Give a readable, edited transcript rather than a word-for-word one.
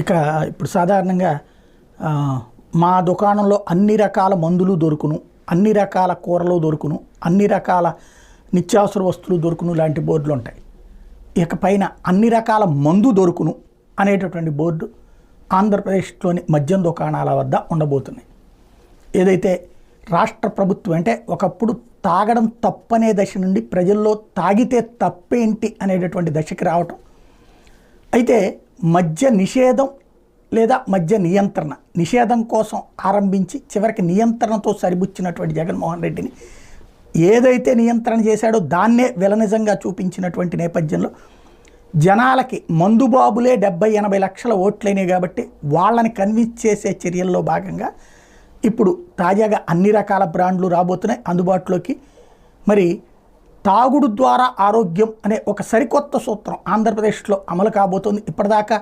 ఇక ఇప్పుడు సాధారణంగా మా దుకాణంలో అన్ని రకాల మందులు దొరుకును, అన్ని రకాల కూరలు దొరుకును, అన్ని రకాల నిత్యావసర వస్తువులు దొరుకును లాంటి బోర్డులు ఉంటాయి. ఇక పైన అన్ని రకాల మందు దొరుకును అనేటటువంటి బోర్డు ఆంధ్రప్రదేశ్లోని మద్యం దుకాణాల వద్ద ఉండబోతున్నాయి. ఏదైతే రాష్ట్ర ప్రభుత్వం అంటే ఒకప్పుడు తాగడం తప్పనే దశ నుండి ప్రజల్లో తాగితే తప్పేంటి అనేటటువంటి దశకి రావటం, అయితే మద్య నిషేధం లేదా మద్య నిషేధం కోసం ఆరంభించి చివరికి నియంత్రణతో సరిపుచ్చినటువంటి జగన్మోహన్ రెడ్డిని ఏదైతే నియంత్రణ చేశాడో దాన్నే విలనిజంగా చూపించినటువంటి నేపథ్యంలో జనాలకి మందుబాబులే 70-80 లక్షల ఓట్లైనాయి కాబట్టి వాళ్ళని కన్విన్స్ చేసే చర్యల్లో భాగంగా ఇప్పుడు తాజాగా అన్ని రకాల బ్రాండ్లు రాబోతున్నాయి అందుబాటులోకి. మరి తాగుడు ద్వారా ఆరోగ్యం అనే ఒక సరికొత్త సూత్రం ఆంధ్రప్రదేశ్లో అమలు కాబోతోంది. ఇప్పటిదాకా